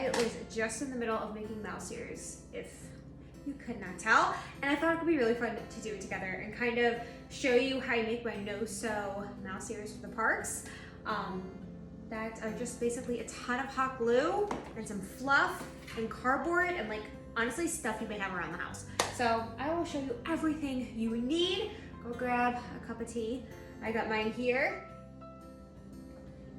I was just in the middle of making mouse ears, if you could not tell, and I thought it would be really fun to do it together and kind of show you how I make my no-sew mouse ears for the parks. That are just basically a ton of hot glue and some fluff and cardboard and like honestly stuff you may have around the house. So I will show you everything you need. Go grab a cup of tea. I got mine here.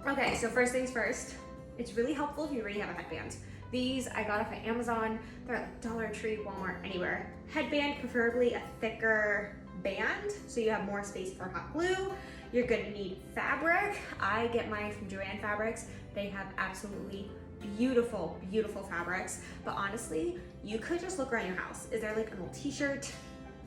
Okay, so first things first, it's really helpful if you already have a headband. These I got off of Amazon. They're at Dollar Tree, Walmart, anywhere. Headband, preferably a thicker band so you have more space for hot glue. You're gonna need fabric. I get mine from Joann Fabrics. They have absolutely beautiful, beautiful fabrics. But honestly, you could just look around your house. Is there like an old t-shirt,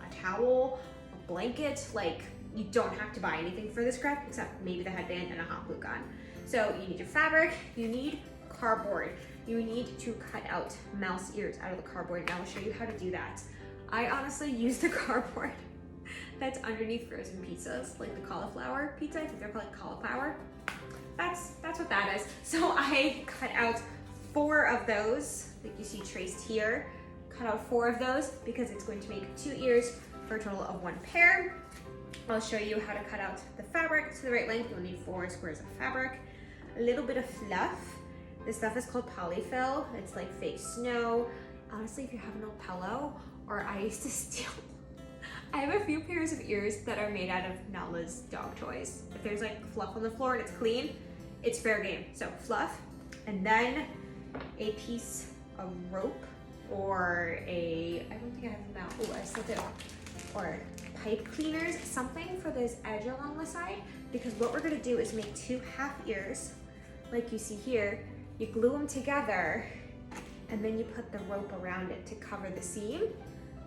a towel, a blanket? Like, you don't have to buy anything for this craft except maybe the headband and a hot glue gun. So you need your fabric, you need cardboard. You need to cut out mouse ears out of the cardboard, and I will show you how to do that. I honestly use the cardboard that's underneath frozen pizzas, like the cauliflower pizza. I think they're called cauliflower. That's what that is. So I cut out 4 of those, like you see traced here. Cut out 4 of those because it's going to make 2 ears for a total of 1 pair. I'll show you how to cut out the fabric to the right length. You'll need 4 squares of fabric, a little bit of fluff. This stuff is called Polyfill. It's like fake snow. Honestly, if you have an old pillow, or I used to steal, I have a few pairs of ears that are made out of Nala's dog toys. If there's like fluff on the floor and it's clean, it's fair game. So fluff, and then a piece of rope or I don't think I have them now. Oh, I still do. Or pipe cleaners, something for this edge along the side, because what we're gonna do is make 2 half ears, like you see here. You glue them together, and then you put the rope around it to cover the seam,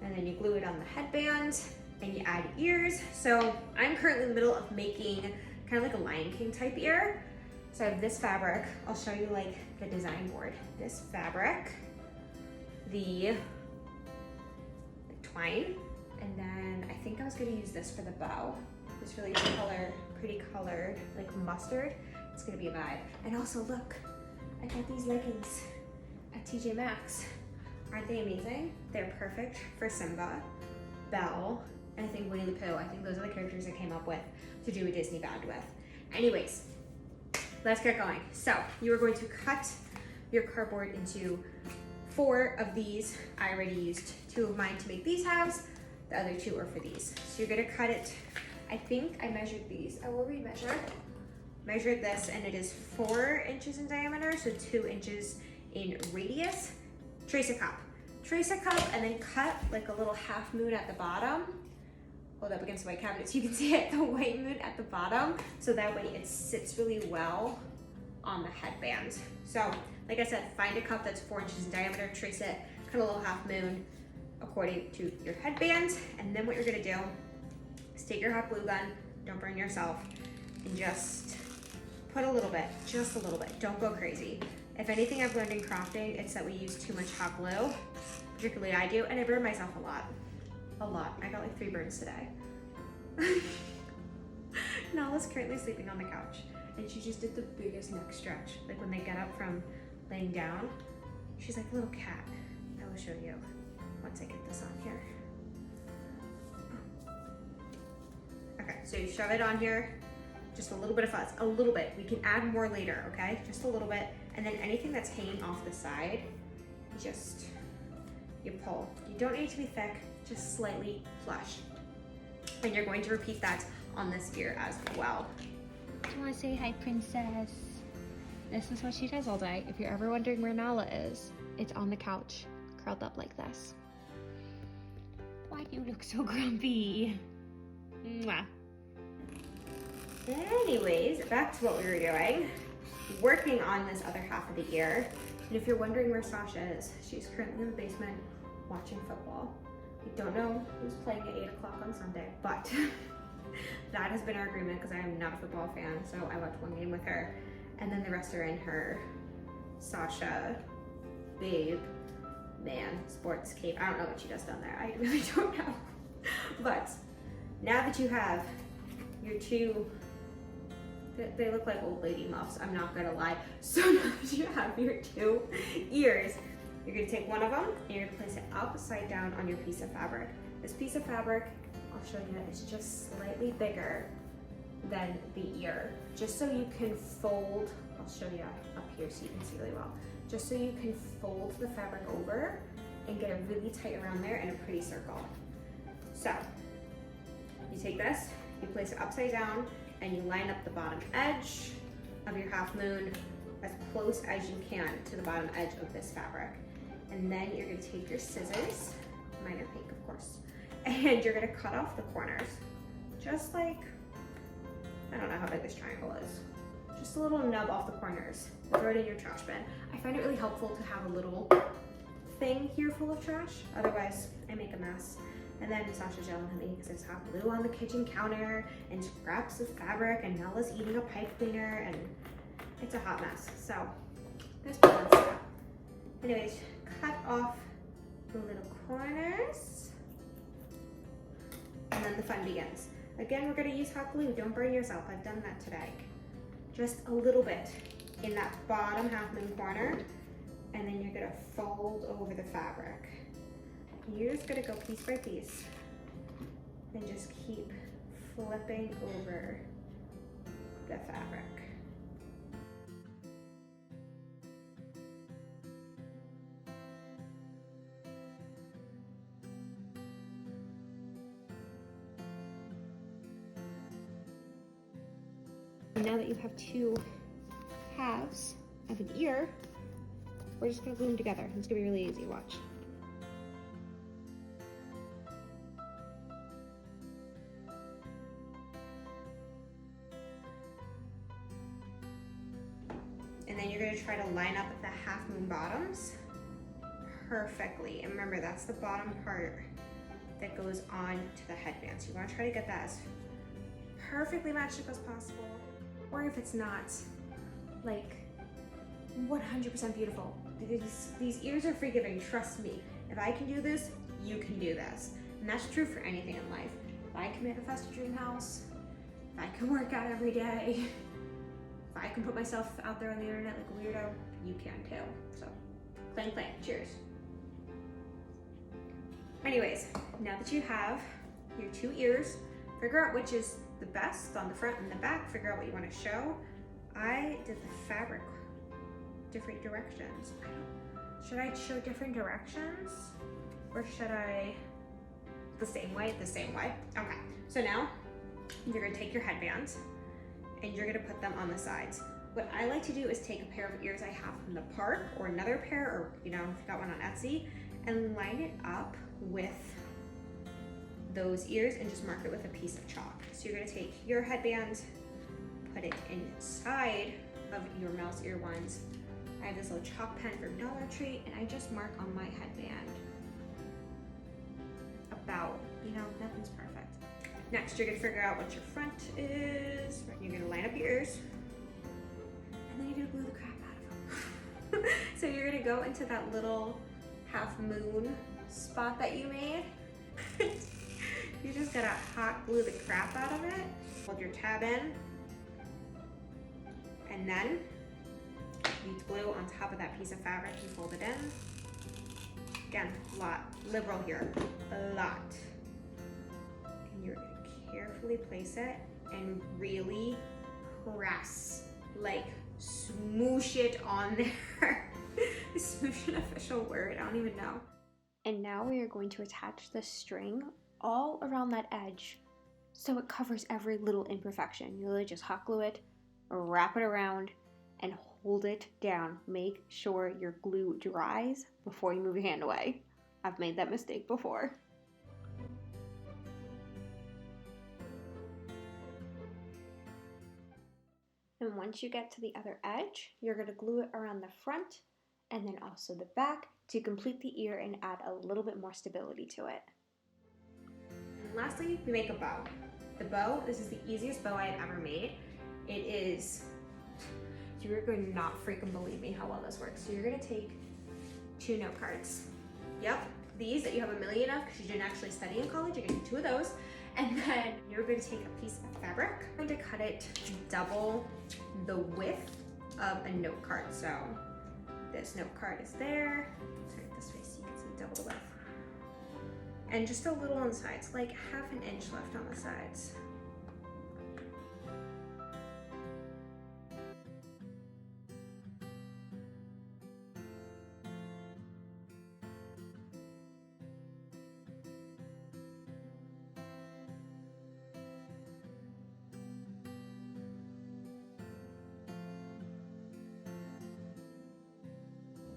and then you glue it on the headband, and you add ears. So I'm currently in the middle of making kind of like a Lion King type ear. So I have this fabric. I'll show you like the design board. This fabric, the twine, and then I think I was gonna use this for the bow. This really pretty colored, like mustard. It's gonna be a vibe. And also look, I got these leggings at TJ Maxx. Aren't they amazing? They're perfect for Simba, Belle, and I think Winnie the Pooh. I think those are the characters I came up with to do a Disney band with. Anyways, let's get going. So you are going to cut your cardboard into 4 of these. I already used 2 of mine to make these halves. The other 2 are for these. So you're gonna cut it. I think I measured these. I will remeasure. Measured this, and it is 4 inches in diameter, so 2 inches in radius. Trace a cup, and then cut like a little half moon at the bottom. Hold up against the white cabinet so you can see it, the white moon at the bottom, so that way it sits really well on the headband. So, like I said, find a cup that's 4 inches in diameter, trace it, cut a little half moon according to your headband, and then what you're gonna do is take your hot glue gun, don't burn yourself, and just put a little bit, just a little bit, don't go crazy. If anything I've learned in crafting, it's that we use too much hot glue, particularly I do, and I burn myself a lot. I got like 3 burns today. Nala's currently sleeping on the couch, and she just did the biggest neck stretch. Like when they get up from laying down, she's like a little cat. I will show you once I get this on here. Okay, so you shove it on here, just a little bit of fuzz, a little bit. We can add more later, okay? Just a little bit. And then anything that's hanging off the side, you pull. You don't need it to be thick, just slightly flush. And you're going to repeat that on this ear as well. Do you want to say hi, princess? This is what she does all day. If you're ever wondering where Nala is, it's on the couch, curled up like this. Why do you look so grumpy? Mwah. Anyways, back to what we were doing. Working on this other half of the ear. And if you're wondering where Sasha is, she's currently in the basement watching football. I don't know who's playing at 8 o'clock on Sunday, but that has been our agreement because I am not a football fan, so I watch 1 game with her. And then the rest are in her Sasha, babe, man, sports cape. I don't know what she does down there. I really don't know. But now that you have your 2 They look like old lady muffs, I'm not gonna lie. So now that you have your 2 ears, you're gonna take one of them and you're gonna place it upside down on your piece of fabric. This piece of fabric, I'll show you, it's just slightly bigger than the ear. Just so you can fold, I'll show you up here so you can see really well. Just so you can fold the fabric over and get it really tight around there in a pretty circle. So, you take this, you place it upside down, and you line up the bottom edge of your half moon as close as you can to the bottom edge of this fabric. And then you're gonna take your scissors, mine are pink of course, and you're gonna cut off the corners. Just like, I don't know how big this triangle is. Just a little nub off the corners. Throw it in your trash bin. I find it really helpful to have a little thing here full of trash, otherwise I make a mess. And then Sasha's yelling at me because there's hot glue on the kitchen counter and scraps of fabric, and Nella's eating a pipe cleaner, and it's a hot mess. So there's one step. Anyways, cut off the little corners, and then the fun begins. Again, we're gonna use hot glue. Don't burn yourself. I've done that today. Just a little bit in that bottom half moon corner, and then you're gonna fold over the fabric. You're just gonna go piece by piece and just keep flipping over the fabric. And now that you have 2 halves of an ear, we're just gonna glue them together. It's gonna be really easy, watch. And then you're gonna try to line up the half moon bottoms perfectly. And remember, that's the bottom part that goes on to the headband. So you wanna try to get that as perfectly matched up as possible. Or if it's not, like 100% beautiful. These ears are forgiving, trust me. If I can do this, you can do this. And that's true for anything in life. If I can manifest a dream house, if I can work out every day, if I can put myself out there on the internet like a weirdo, you can too. So, clang clang, cheers. Anyways, now that you have your 2 ears, figure out which is the best on the front and the back, figure out what you want to show. I did the fabric different directions. Should I show different directions? Or should I, the same way? The same way. Okay, so now you're gonna take your headbands and you're gonna put them on the sides. What I like to do is take a pair of ears I have from the park, or another pair, or if you got one on Etsy, and line it up with those ears and just mark it with a piece of chalk. So you're gonna take your headband, put it inside of your mouse ear ones. I have this little chalk pen from Dollar Tree, and I just mark on my headband about, nothing's perfect. Next, you're gonna figure out what your front is. You're gonna line up your ears, and then you're gonna glue the crap out of them. So you're gonna go into that little half moon spot that you made. You just gotta hot glue the crap out of it. Hold your tab in, and then you glue on top of that piece of fabric and fold it in. Again, a lot, liberal here, a lot. And you're gonna carefully place it and really press, like smoosh it on there. Is smoosh an official word? I don't even know. And now we are going to attach the string all around that edge so it covers every little imperfection. You literally just hot glue it, wrap it around, and hold it down. Make sure your glue dries before you move your hand away. I've made that mistake before. And once you get to the other edge, you're gonna glue it around the front and then also the back to complete the ear and add a little bit more stability to it. And lastly, we make a bow. The bow, this is the easiest bow I've ever made. It is, you're going to not freaking believe me how well this works. So you're gonna take 2 note cards. Yep, these that you have a million of because you didn't actually study in college, you're gonna do 2 of those. And then you're going to take a piece of fabric. I'm going to cut it double the width of a note card. So this note card is there. Turn it this way so you can see double the width. And just a little on the sides, like half an inch left on the sides.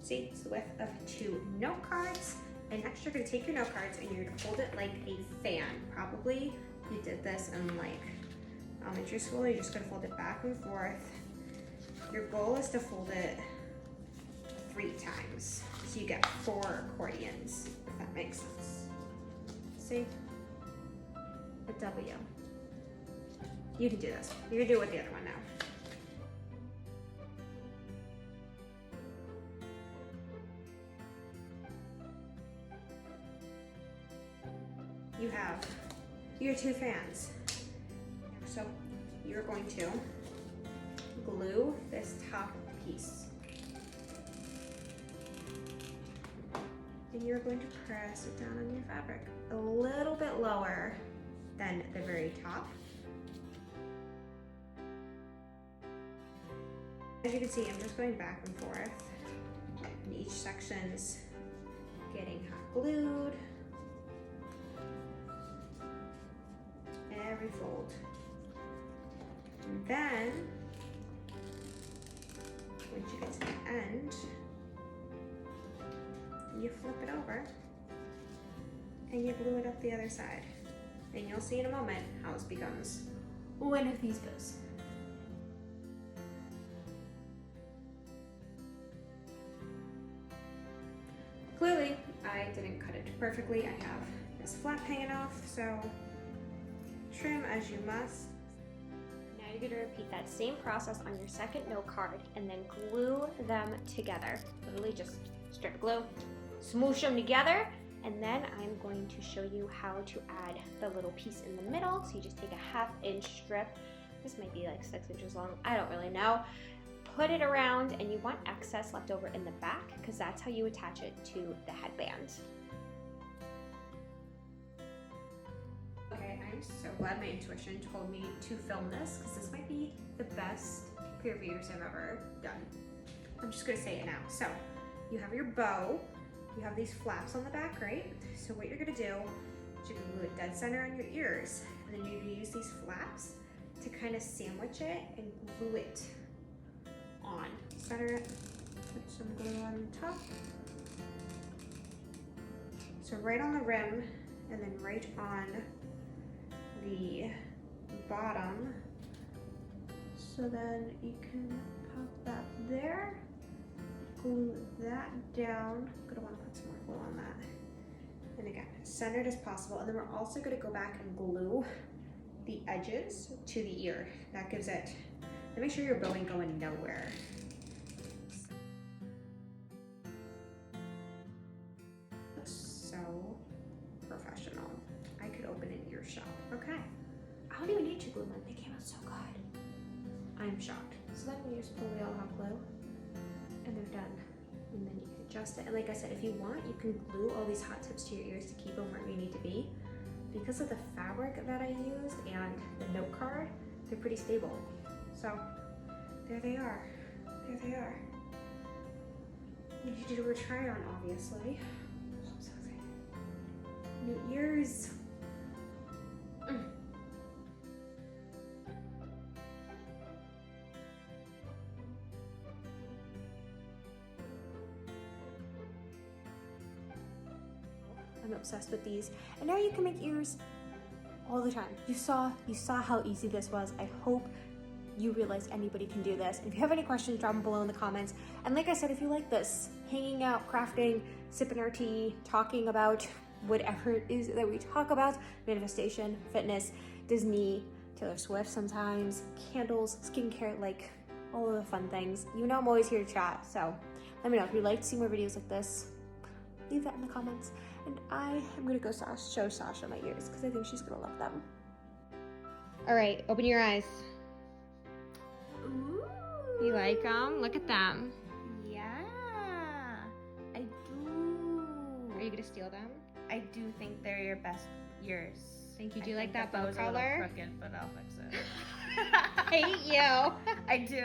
See, it's the width of 2 note cards. And next you're gonna take your note cards and you're gonna hold it like a fan. Probably you did this in like elementary school. You're just gonna fold it back and forth. Your goal is to fold it 3 times. So you get 4 accordions, if that makes sense. See? A W. You can do this. You can do it with the other one now. You have your 2 fans. So you're going to glue this top piece. And you're going to press it down on your fabric a little bit lower than the very top. As you can see, I'm just going back and forth. And each section's getting hot glued. Every fold. And then, once you get to the end, you flip it over and you glue it up the other side. And you'll see in a moment how this becomes one of these bows. Clearly, I didn't cut it perfectly. I have this flap hanging off, so trim as you must. Now you're going to repeat that same process on your second note card and then glue them together. Literally just strip glue, smoosh them together, and then I'm going to show you how to add the little piece in the middle. So you just take a 1/2 inch strip. This might be like 6 inches long, I don't really know. Put it around, and you want excess left over in the back because that's how you attach it to the headband. Okay, I'm so glad my intuition told me to film this because this might be the best pair of ears I've ever done. I'm just gonna say it now. So, you have your bow, you have these flaps on the back, right? So what you're gonna do is you're gonna glue it dead center on your ears, and then you're gonna use these flaps to kind of sandwich it and glue it on. Center it, put some glue on the top. So right on the rim, and then right on the bottom, so then you can pop that there, glue that down. Gonna want to put some more glue on that, and again, centered as possible. And then we're also going to go back and glue the edges to the ear. That gives it, and make sure your bow ain't going nowhere. Looks so professional. I could open an ear shop. Okay. I don't even need to glue them. They came out so good. I'm shocked. So then you just pull the all hot glue and they're done. And then you can adjust it. And like I said, if you want, you can glue all these hot tips to your ears to keep them where you need to be. Because of the fabric that I used and the note card, they're pretty stable. So there they are. There they are. You need to do a try on, obviously. I'm so excited. New ears. I'm obsessed with these. And now you can make ears all the time. You saw how easy this was. I hope you realize anybody can do this. If you have any questions, drop them below in the comments. And like I said, if you like this, hanging out, crafting, sipping our tea, talking about whatever it is that we talk about, manifestation, fitness, Disney, Taylor Swift sometimes, candles, skincare, like all of the fun things. You know I'm always here to chat, so let me know if you'd like to see more videos like this. Leave that in the comments. And I am gonna go show Sasha my ears because I think she's gonna love them. All right, open your eyes. Ooh. You like them? Look at them. Yeah, I do. Are you gonna steal them? I do think they're your best ears. Thank you. Do you I like think that bow was a little color? crooked, but I'll fix it. I hate you. I do.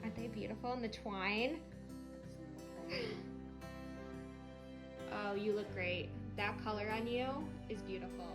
Aren't they beautiful in the twine? Oh, you look great. That color on you is beautiful.